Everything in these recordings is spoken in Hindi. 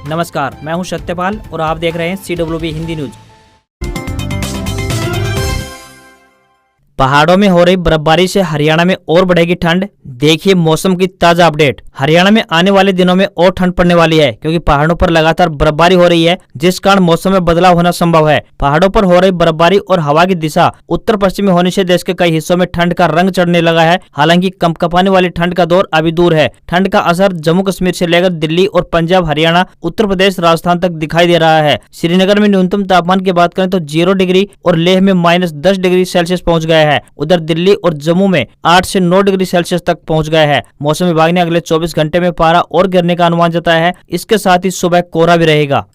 नमस्कार, मैं हूं सत्यपाल और आप देख रहे हैं CWB हिंदी न्यूज। पहाड़ों में हो रही बर्फबारी से हरियाणा में और बढ़ेगी ठंड। देखिए मौसम की ताजा अपडेट। हरियाणा में आने वाले दिनों में और ठंड पड़ने वाली है क्योंकि पहाड़ों पर लगातार बर्फबारी हो रही है, जिस कारण मौसम में बदलाव होना संभव है। पहाड़ों पर हो रही बर्फबारी और हवा की दिशा उत्तर पश्चिमी होने से देश के कई हिस्सों में ठंड का रंग चढ़ने लगा है। हालांकि कंपकपाने वाली ठंड का दौर अभी दूर है। ठंड का असर जम्मू कश्मीर से लेकर दिल्ली और पंजाब, हरियाणा, उत्तर प्रदेश, राजस्थान तक दिखाई दे रहा है। श्रीनगर में न्यूनतम तापमान की बात करें तो 0 डिग्री और लेह में -10 डिग्री सेल्सियस पहुंच गया है। उधर दिल्ली और जम्मू में 8 से 9 डिग्री सेल्सियस तक पहुंच गया है। मौसम विभाग ने अगले 24 घंटे में पारा और गिरने का अनुमान जताया है। इसके साथ ही सुबह कोहरा भी रहेगा।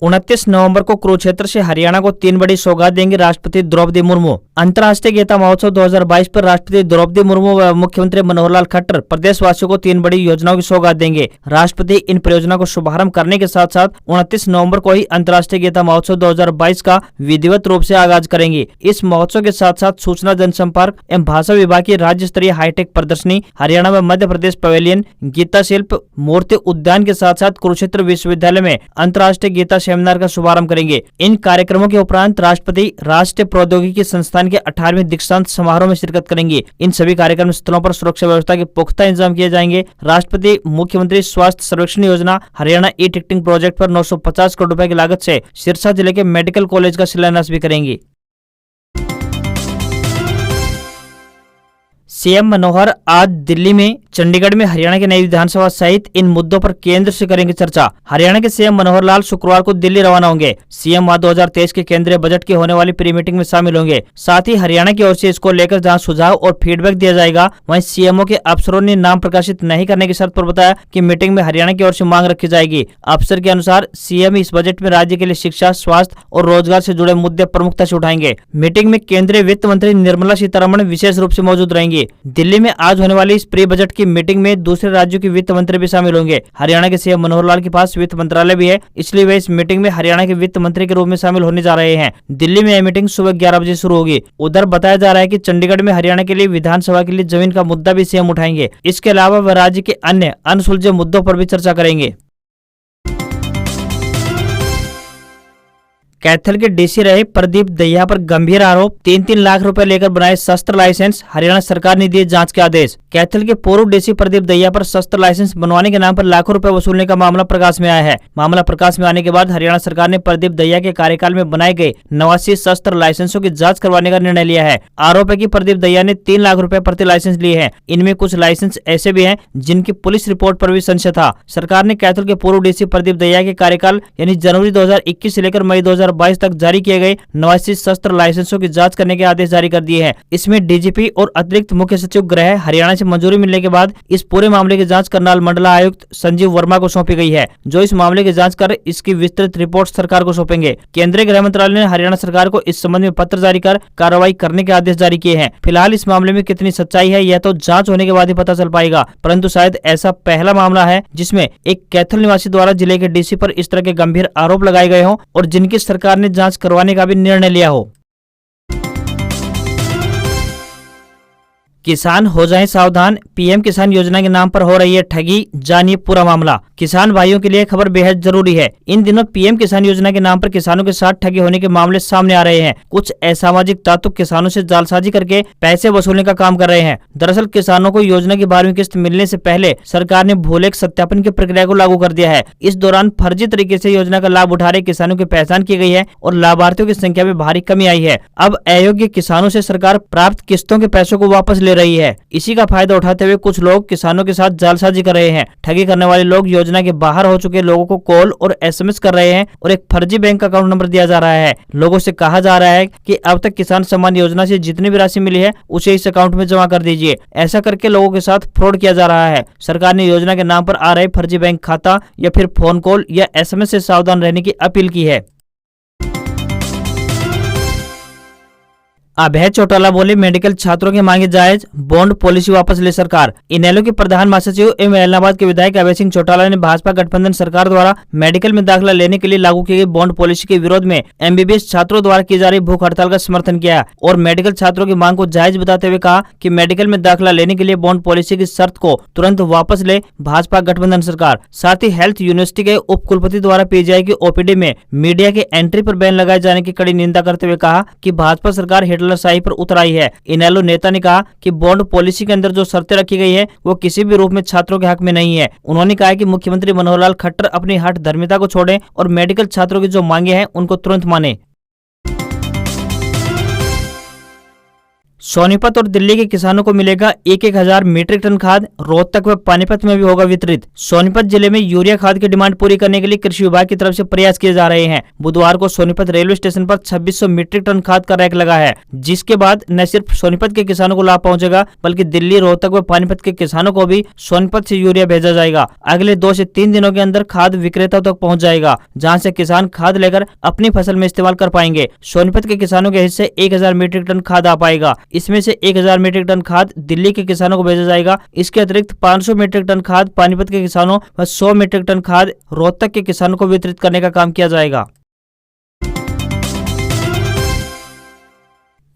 29 नवंबर को कुरुक्षेत्र से हरियाणा को 3 बड़ी सौगात देंगी राष्ट्रपति द्रौपदी मुर्मू। अंतर्राष्ट्रीय गीता महोत्सव 2022 पर राष्ट्रपति द्रौपदी मुर्मू व मुख्यमंत्री मनोहर लाल खट्टर प्रदेशवासियों को 3 बड़ी योजनाओं की सौगात देंगे। राष्ट्रपति इन परियोजनाओं को शुभारंभ करने के साथ साथ 29 नवंबर को ही अंतर्राष्ट्रीय गीता महोत्सव 2022 का विधिवत रूप से आगाज करेंगे। इस महोत्सव के साथ साथ सूचना, जनसंपर्क एवं भाषा विभाग की राज्य स्तरीय हाईटेक प्रदर्शनी, हरियाणा में मध्य प्रदेश पवेलियन, गीता शिल्प मूर्ति उद्यान के साथ साथ कुरुक्षेत्र विश्वविद्यालय में अंतर्राष्ट्रीय गीता सेमिनार का शुभारंभ करेंगे। इन कार्यक्रमों के उपरांत राष्ट्रपति राष्ट्रीय प्रौद्योगिकी संस्थान के 18वें दीक्षांत समारोह में शिरकत करेंगे। इन सभी कार्यक्रम स्थलों पर सुरक्षा व्यवस्था के पुख्ता इंतजाम किए जाएंगे। राष्ट्रपति मुख्यमंत्री स्वास्थ्य सर्वेक्षण योजना, हरियाणा ई टिकटिंग प्रोजेक्ट पर 950 करोड़ रुपए की लागत से सिरसा जिले के मेडिकल कॉलेज का शिलान्यास भी करेंगे। सीएम मनोहर आज दिल्ली में, चंडीगढ़ में हरियाणा की नई विधानसभा सहित इन मुद्दों पर केंद्र से करेंगे चर्चा। हरियाणा के सीएम मनोहर लाल शुक्रवार को दिल्ली रवाना होंगे। सीएम वहां 2023 के केंद्रीय बजट की होने वाली प्री मीटिंग में शामिल होंगे। साथ ही हरियाणा की ओर से इसको लेकर जहां सुझाव और फीडबैक दिया जाएगा, वहीं सीएमओ के अफसरों ने नाम प्रकाशित नहीं करने की शर्त पर बताया कि मीटिंग में हरियाणा की ओर से मांग रखी जाएगी। अफसर के अनुसार सीएम इस बजट में राज्य के लिए शिक्षा, स्वास्थ्य और रोजगार से जुड़े मुद्दे प्रमुखता से उठाएंगे। मीटिंग में केंद्रीय वित्त मंत्री निर्मला सीतारमण विशेष रूप से मौजूद रहेंगी। दिल्ली में आज होने वाली इस प्री बजट की मीटिंग में दूसरे राज्यों के वित्त मंत्री भी शामिल होंगे। हरियाणा के सीएम मनोहर लाल के पास वित्त मंत्रालय भी है, इसलिए वे इस मीटिंग में हरियाणा के वित्त मंत्री के रूप में शामिल होने जा रहे हैं। दिल्ली में यह मीटिंग सुबह 11 बजे शुरू होगी। उधर बताया जा रहा है कि चंडीगढ़ में हरियाणा के लिए विधानसभा के लिए जमीन का मुद्दा भी सीएम उठाएंगे। इसके अलावा वह राज्य के अन्य अनसुलझे मुद्दों पर भी चर्चा करेंगे। कैथल के डीसी रहे प्रदीप दहिया पर गंभीर आरोप, 3-3 लाख रुपए लेकर बनाए शस्त्र लाइसेंस, हरियाणा सरकार ने दिए जांच के आदेश। कैथल के पूर्व डीसी प्रदीप दहिया पर शस्त्र लाइसेंस बनवाने के नाम पर लाखों रुपए वसूलने का मामला प्रकाश में आया है। मामला प्रकाश में आने के बाद हरियाणा सरकार ने प्रदीप दहिया के कार्यकाल में बनाए गए 89 शस्त्र लाइसेंसों की जाँच करवाने का निर्णय लिया है। आरोप है कि प्रदीप दहिया ने 3 लाख रुपए प्रति लाइसेंस लिए हैं। इनमें कुछ लाइसेंस ऐसे भी हैं जिनकी पुलिस रिपोर्ट पर भी संशय था। सरकार ने कैथल के पूर्व डीसी प्रदीप दहिया के कार्यकाल यानी जनवरी 2021 से लेकर मई 2022 तक जारी किए गए 89 शस्त्र लाइसेंसों की जांच करने के आदेश जारी कर दिए हैं। इसमें डीजीपी और अतिरिक्त मुख्य सचिव गृह हरियाणा से मंजूरी मिलने के बाद इस पूरे मामले की जांच करनाल मंडला आयुक्त संजीव वर्मा को सौंपी गई है, जो इस मामले की जांच कर इसकी विस्तृत रिपोर्ट सरकार को सौंपेंगे। केंद्रीय गृह मंत्रालय ने हरियाणा सरकार को इस संबंध में पत्र जारी कर कार्रवाई करने के आदेश जारी किए हैं। फिलहाल इस मामले में कितनी सच्चाई है यह तो जाँच होने के बाद ही पता चल पाएगा, परंतु शायद ऐसा पहला मामला है जिसमें एक कैथल निवासी द्वारा जिले के डीसी पर इस तरह के गंभीर आरोप लगाए गए हों और जिनकी सरकार ने जांच करवाने का भी निर्णय लिया हो। किसान हो जाएं सावधान, पीएम किसान योजना के नाम पर हो रही है ठगी, जानिए पूरा मामला। किसान भाइयों के लिए खबर बेहद जरूरी है। इन दिनों पीएम किसान योजना के नाम पर किसानों के साथ ठगी होने के मामले सामने आ रहे हैं। कुछ असामाजिक तत्व किसानों से जालसाजी करके पैसे वसूलने का काम कर रहे हैं। दरअसल किसानों को योजना की 12वीं किस्त मिलने से पहले सरकार ने भूलेख सत्यापन की प्रक्रिया को लागू कर दिया है। इस दौरान फर्जी तरीके से योजना का लाभ उठा रहे किसानों की पहचान की गई है और लाभार्थियों की संख्या में भारी कमी आई है। अब अयोग्य किसानों से सरकार प्राप्त किस्तों के पैसों को वापस ले रही है। इसी का फायदा उठाते हुए कुछ लोग किसानों के साथ जालसाजी कर रहे हैं। ठगी करने वाले लोग योजना के बाहर हो चुके लोगों को कॉल और एसएमएस कर रहे हैं और एक फर्जी बैंक अकाउंट नंबर दिया जा रहा है। लोगों से कहा जा रहा है कि अब तक किसान सम्मान योजना से जितनी भी राशि मिली है उसे इस अकाउंट में जमा कर दीजिए। ऐसा करके लोगों के साथ फ्रॉड किया जा रहा है। सरकार ने योजना के नाम पर आ रहे फर्जी बैंक खाता या फिर फोन कॉल या एसएमएस से सावधान रहने की अपील की है। अभय चौटाला बोले, मेडिकल छात्रों की मांगे जायज, बॉन्ड पॉलिसी वापस ले सरकार। इनेलो के प्रधान महासचिव एवं एलनाबाद के विधायक अभय सिंह चौटाला ने भाजपा गठबंधन सरकार द्वारा मेडिकल में दाखिला लेने के लिए लागू की गई बॉन्ड पॉलिसी के विरोध में एमबीबीएस छात्रों द्वारा की जा रही भूख हड़ताल का समर्थन किया और मेडिकल छात्रों की मांग को जायज बताते हुए कहा कि मेडिकल में दाखिला लेने के लिए बॉन्ड पॉलिसी की शर्त को तुरंत वापस ले भाजपा गठबंधन सरकार। साथ ही हेल्थ यूनिवर्सिटी के उप कुलपति द्वारा पीजीआई की ओपीडी में मीडिया के एंट्री पर बैन लगाए जाने की कड़ी निंदा करते हुए कहा कि भाजपा सरकार हिटलरशाही पर उतर आई है। इनेलो नेता ने कहा कि बॉन्ड पॉलिसी के अंदर जो शर्तें रखी गई है वो किसी भी रूप में छात्रों के हक में नहीं है। उन्होंने कहा कि मुख्यमंत्री मनोहर लाल खट्टर अपनी हठ धर्मिता को छोड़ें और मेडिकल छात्रों की जो मांगे हैं उनको तुरंत माने। सोनीपत और दिल्ली के किसानों को मिलेगा 1,000 मीट्रिक टन खाद, रोहतक व पानीपत में भी होगा वितरित। सोनीपत जिले में यूरिया खाद की डिमांड पूरी करने के लिए कृषि विभाग की तरफ से प्रयास किए जा रहे हैं। बुधवार को सोनीपत रेलवे स्टेशन पर 2600 मीट्रिक टन खाद का रैक लगा है, जिसके बाद न सिर्फ सोनीपत के किसानों को लाभ पहुंचेगा बल्कि दिल्ली, रोहतक व पानीपत के किसानों को भी सोनीपत से यूरिया भेजा जाएगा। अगले 2 से 3 दिनों के अंदर खाद विक्रेताओं तक पहुँच जाएगा, जहाँ से किसान खाद लेकर अपनी फसल में इस्तेमाल कर पाएंगे। सोनीपत के किसानों के हिस्से 1,000 मीट्रिक टन खाद आ पाएगा। इसमें से 1,000 मीट्रिक टन खाद दिल्ली के किसानों को भेजा जाएगा। इसके अतिरिक्त 500 मीट्रिक टन खाद पानीपत के किसानों व 100 मीट्रिक टन खाद रोहतक के किसानों को वितरित करने का काम किया जाएगा।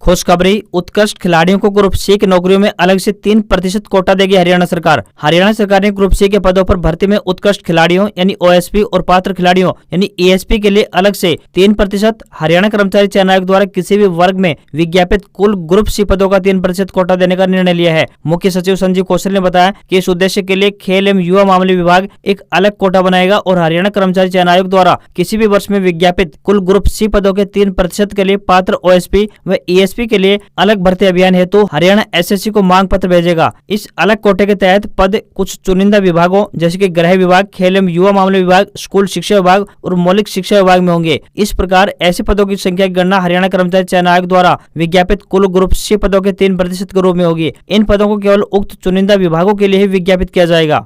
खुशखबरी, उत्कृष्ट खिलाड़ियों को ग्रुप सी की नौकरियों में अलग से 3% कोटा देगी हरियाणा सरकार। हरियाणा सरकार ने ग्रुप सी के पदों पर भर्ती में उत्कृष्ट खिलाड़ियों यानी ओएसपी और पात्र खिलाड़ियों यानी एएसपी के लिए अलग से 3%, हरियाणा कर्मचारी चयन आयोग द्वारा किसी भी वर्ग में विज्ञापित कुल ग्रुप सी पदों का 3% कोटा देने का निर्णय लिया है। मुख्य सचिव संजीव कौशल ने बताया कि इस उद्देश्य के लिए खेल एवं युवा मामले विभाग एक अलग कोटा बनाएगा और हरियाणा कर्मचारी चयन आयोग द्वारा किसी भी वर्ष में विज्ञापित कुल ग्रुप सी पदों के 3% के लिए पात्र ओएसपी व एएसपी के लिए अलग भर्ती अभियान हेतु हरियाणा एसएससी को मांग पत्र भेजेगा। इस अलग कोटे के तहत पद कुछ चुनिंदा विभागों जैसे कि गृह विभाग, खेल एवं युवा मामले विभाग, स्कूल शिक्षा विभाग और मौलिक शिक्षा विभाग में होंगे। इस प्रकार ऐसे पदों की संख्या की गणना हरियाणा कर्मचारी चयन आयोग द्वारा विज्ञापित कुल ग्रुप सी पदों के 3% के रूप में होगी। इन पदों को केवल उक्त चुनिंदा विभागों के लिए ही विज्ञापित किया जाएगा।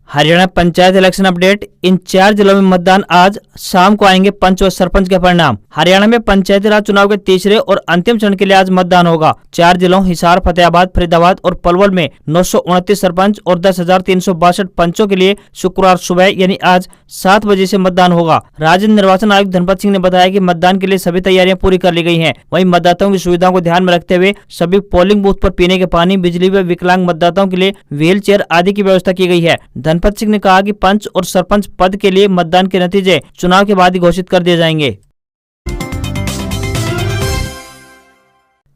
हरियाणा पंचायत इलेक्शन अपडेट, इन 4 जिलों में मतदान आज शाम को आएंगे पंच और सरपंच के परिणाम। हरियाणा में पंचायती राज चुनाव के तीसरे और अंतिम चरण के लिए आज मतदान होगा। 4 जिलों हिसार, फतेहाबाद, फरीदाबाद और पलवल में 929 सरपंच और 10,362 पंचों के लिए शुक्रवार सुबह यानी आज 7 बजे से मतदान होगा। राज्य निर्वाचन आयुक्त धनपत सिंह ने बताया कि मतदान के लिए सभी तैयारियां पूरी कर ली गई हैं। वहीं मतदाताओं की सुविधाओं को ध्यान में रखते हुए सभी पोलिंग बूथ पर पीने के पानी, बिजली व विकलांग मतदाताओं के लिए व्हील चेयर आदि की व्यवस्था की गई है। धनपत सिंह ने कहा कि पंच और सरपंच पद के लिए मतदान के नतीजे चुनाव के बाद ही घोषित कर दिए जाएंगे।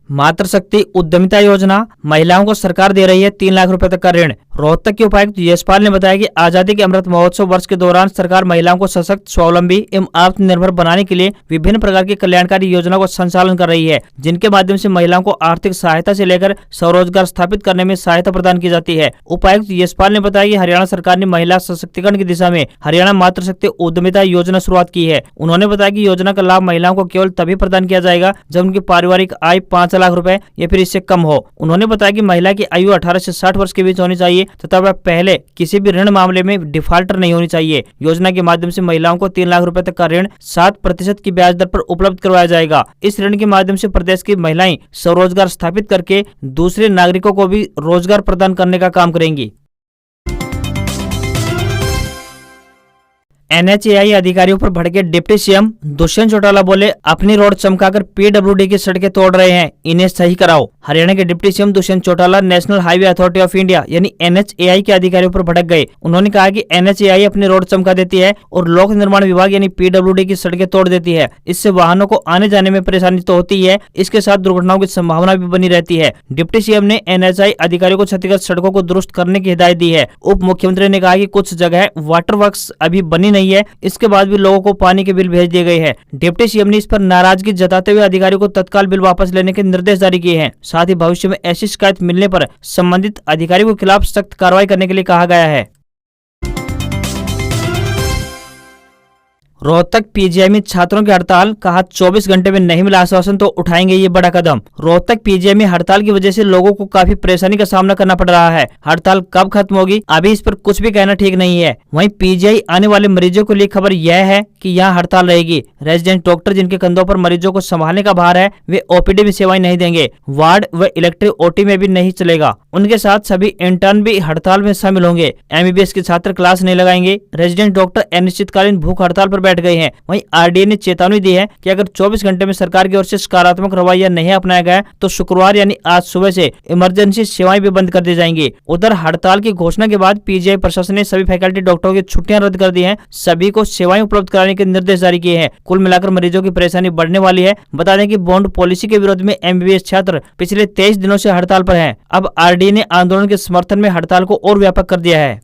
मातृशक्ति उद्यमिता योजना, महिलाओं को सरकार दे रही है 3 लाख रुपए तक का ऋण। रोहतक के उपायुक्त यशपाल ने बताया कि आजादी के अमृत महोत्सव वर्ष के दौरान सरकार महिलाओं को सशक्त, स्वावलंबी एवं आत्मनिर्भर बनाने के लिए विभिन्न प्रकार की कल्याणकारी योजनाओं का संचालन कर रही है, जिनके माध्यम से महिलाओं को आर्थिक सहायता से लेकर स्वरोजगार स्थापित करने में सहायता प्रदान की जाती है। उपायुक्त यशपाल ने बताया कि हरियाणा सरकार ने महिला सशक्तिकरण की दिशा में हरियाणा मातृशक्ति उद्यमिता योजना शुरुआत की है। उन्होंने बताया कि योजना का लाभ महिलाओं को केवल तभी प्रदान किया जाएगा जब उनकी पारिवारिक आय 5 लाख रुपए या फिर इससे कम हो। उन्होंने बताया कि महिला की आयु 18 से 60 वर्ष के बीच होनी चाहिए तथा वह पहले किसी भी ऋण मामले में डिफाल्टर नहीं होनी चाहिए। योजना के माध्यम से महिलाओं को 3 लाख रुपए तक का ऋण 7% की ब्याज दर पर उपलब्ध करवाया जाएगा। इस ऋण के माध्यम से प्रदेश की महिलाएं स्वरोजगार स्थापित करके दूसरे नागरिकों को भी रोजगार प्रदान करने का काम करेंगी। एनएचएआई अधिकारियों पर भड़के डिप्टी सीएम दुष्यंत चौटाला बोले, अपनी रोड चमकाकर पीडब्ल्यूडी की सड़कें तोड़ रहे हैं, इन्हें सही कराओ। हरियाणा के deputy CM Dushyant Chautala national highway authority of India यानी एनएचएआई के अधिकारियों पर भड़क गए। उन्होंने कहा कि एनएचएआई अपनी रोड चमका देती है और लोक निर्माण विभाग यानी पीडब्ल्यूडी की सड़कें तोड़ देती है। इससे वाहनों को आने जाने में परेशानी तो होती है, इसके साथ दुर्घटनाओं की संभावना भी बनी रहती है। डिप्टी सीएम ने एनएचएआई अधिकारियों को क्षतिग्रस्त सड़कों को दुरुस्त करने की हिदायत दी है। उप मुख्यमंत्री ने कहा कि कुछ जगह वाटर वर्क्स अभी बनी नहीं है, इसके बाद भी लोगों को पानी के बिल भेज दिए गए हैं। डिप्टी सीएम ने इस पर नाराजगी जताते हुए अधिकारियों को तत्काल बिल वापस लेने के निर्देश जारी किए हैं। साथ ही भविष्य में ऐसी शिकायत मिलने पर संबंधित अधिकारियों के खिलाफ सख्त कार्रवाई करने के लिए कहा गया है। रोहतक पीजीआई में छात्रों की हड़ताल, कहा 24 घंटे में नहीं मिला आश्वासन तो उठाएंगे ये बड़ा कदम। रोहतक पीजीआई में हड़ताल की वजह से लोगों को काफी परेशानी का सामना करना पड़ रहा है। हड़ताल कब खत्म होगी अभी इस पर कुछ भी कहना ठीक नहीं है। वहीं पीजीआई आने वाले मरीजों के लिए खबर यह है कि यहाँ हड़ताल रहेगी। रेजिडेंट डॉक्टर जिनके कंधों पर मरीजों को संभालने का भार है वे ओपीडी में सेवाएं नहीं देंगे। वार्ड व इलेक्ट्रिक ओटी में भी नहीं चलेगा। उनके साथ सभी इंटर्न भी हड़ताल में शामिल होंगे। एमबीबीएस के छात्र क्लास नहीं लगाएंगे। रेजिडेंट डॉक्टर अनिश्चितकालीन भूख हड़ताल पर बैठ गए हैं। वहीं आरडीए ने चेतावनी दी है कि अगर 24 घंटे में सरकार की ओर से सकारात्मक रवैया नहीं अपनाया गया तो शुक्रवार यानी आज सुबह से इमरजेंसी सेवाएं भी बंद कर दी जाएंगी। उधर हड़ताल की घोषणा के बाद पीजीआई प्रशासन ने सभी फैकल्टी डॉक्टरों की छुट्टियां रद्द कर दी हैं। सभी को सेवाएं उपलब्ध कराने के निर्देश जारी किए हैं। कुल मिलाकर मरीजों की परेशानी बढ़ने वाली है। बता दें कि बॉन्ड पॉलिसी के विरोध में एमबीबीएस छात्र पिछले 23 दिनों से हड़ताल पर हैं। अब आरडीए ने आंदोलन के समर्थन में हड़ताल को और व्यापक कर दिया है।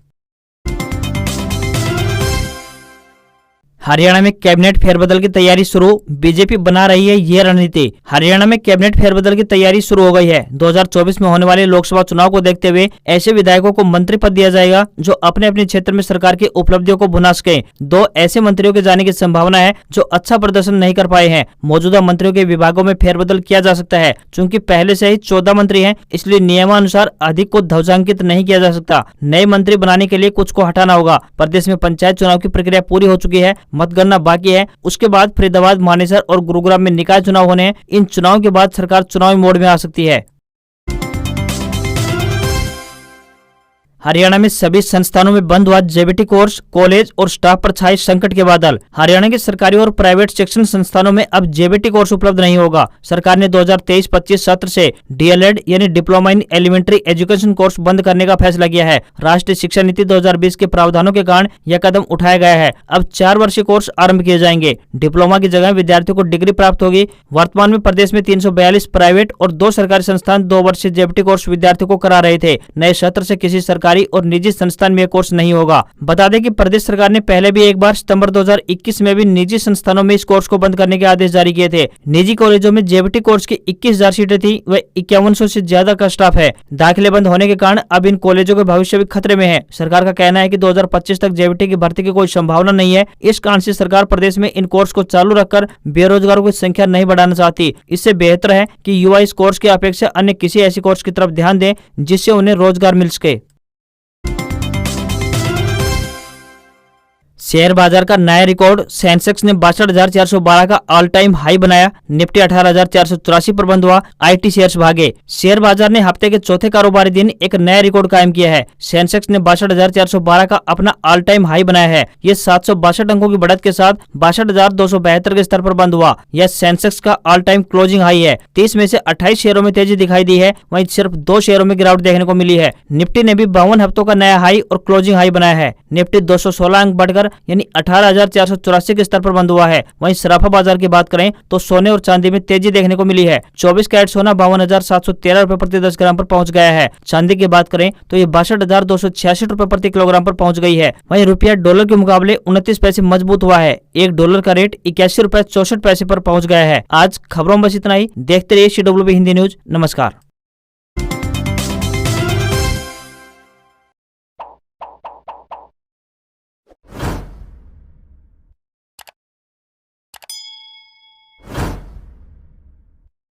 हरियाणा में कैबिनेट फेरबदल की तैयारी शुरू, बीजेपी बना रही है ये रणनीति। हरियाणा में कैबिनेट फेरबदल की तैयारी शुरू हो गई है। 2024 में होने वाले लोकसभा चुनाव को देखते हुए ऐसे विधायकों को मंत्री पद दिया जाएगा जो अपने अपने क्षेत्र में सरकार की उपलब्धियों को भुना सके। 2 ऐसे मंत्रियों के जाने की संभावना है जो अच्छा प्रदर्शन नहीं कर पाए हैं। मौजूदा मंत्रियों के विभागों में फेरबदल किया जा सकता है। चूंकि पहले से ही 14 मंत्री हैं, इसलिए नियमानुसार अधिक को ध्वजांकित नहीं किया जा सकता। नए मंत्री बनाने के लिए कुछ को हटाना होगा। प्रदेश में पंचायत चुनाव की प्रक्रिया पूरी हो चुकी है, मतगणना बाकी है। उसके बाद फरीदाबाद, मानेसर और गुरुग्राम में निकाय चुनाव होने हैं। इन चुनाव के बाद सरकार चुनावी मोड में आ सकती है। हरियाणा में सभी संस्थानों में बंद हुआ जेबीटी कोर्स, कॉलेज और स्टाफ पर छाए संकट के बादल। हरियाणा के सरकारी और प्राइवेट शिक्षण संस्थानों में अब जेबीटी कोर्स उपलब्ध नहीं होगा। सरकार ने 2023-25 सत्र से डीएलएड यानी diploma in elementary education course बंद करने का फैसला किया है। राष्ट्रीय शिक्षा नीति 2020 के प्रावधानों के कारण यह कदम उठाया गया है। अब 4 वर्षीय कोर्स आरंभ किए जाएंगे। डिप्लोमा की जगह विद्यार्थियों को डिग्री प्राप्त होगी। वर्तमान में प्रदेश में 342 प्राइवेट और 2 सरकारी संस्थान 2 वर्षीय जेबीटी कोर्स विद्यार्थियों को करा रहे थे। नए सत्र से किसी सरकारी और निजी संस्थान में कोर्स नहीं होगा। बता दें कि प्रदेश सरकार ने पहले भी एक बार सितंबर 2021 में भी निजी संस्थानों में इस कोर्स को बंद करने के आदेश जारी किए थे। निजी कॉलेजों में जेबीटी कोर्स की 21,000 सीटें थी व 5100 से ज्यादा का स्टाफ है। दाखिले बंद होने के कारण अब इन कॉलेजों के भविष्य भी खतरे में है। सरकार का कहना है कि 2025 तक जेबीटी की भर्ती की कोई संभावना नहीं है। इस कारण से सरकार प्रदेश में इन कोर्स को चालू रखकर बेरोजगारों की संख्या नहीं बढ़ाना चाहती। इससे बेहतर है कि युवा इस कोर्स की अपेक्षा अन्य किसी ऐसी कोर्स की तरफ ध्यान दें जिससे उन्हें रोजगार मिल सके। शेयर बाजार का नया रिकॉर्ड, सेंसेक्स ने 62,412 का ऑल टाइम हाई बनाया। निफ्टी 18,484 पर बंद हुआ। आईटी शेयर्स भागे। शेयर बाजार ने हफ्ते के चौथे कारोबारी दिन एक नया रिकॉर्ड कायम किया है। सेंसेक्स ने 62,412 का अपना ऑल टाइम हाई बनाया है। ये 762 अंकों की बढ़त के साथ 62,272 के स्तर पर बंद हुआ। यह सेंसेक्स का ऑल टाइम क्लोजिंग हाई है। 30 में से 28 शेयरों में तेजी दिखाई दी है, वहीं सिर्फ 2 शेयरों में गिरावट देखने को मिली है। निफ्टी ने भी 52 हफ्तों का नया हाई और क्लोजिंग हाई बनाया है। निफ्टी 216 अंक बढ़कर यानी 18,484 के स्तर पर बंद हुआ है। वहीं सराफा बाजार की बात करें तो सोने और चांदी में तेजी देखने को मिली है। 24 कैरेट सोना 52,713 रुपए प्रति 10 ग्राम पर पहुंच गया है। चांदी की बात करें तो ये 62,266 रुपए प्रति किलोग्राम पर पहुंच गई है। वहीं रुपया डॉलर के मुकाबले 29 पैसे मजबूत हुआ है। $1 का रेट 81 रुपए 64 पैसे पर पहुंच गया है। आज खबरों में बस इतना ही। देखते रहिए CWB हिंदी न्यूज। नमस्कार।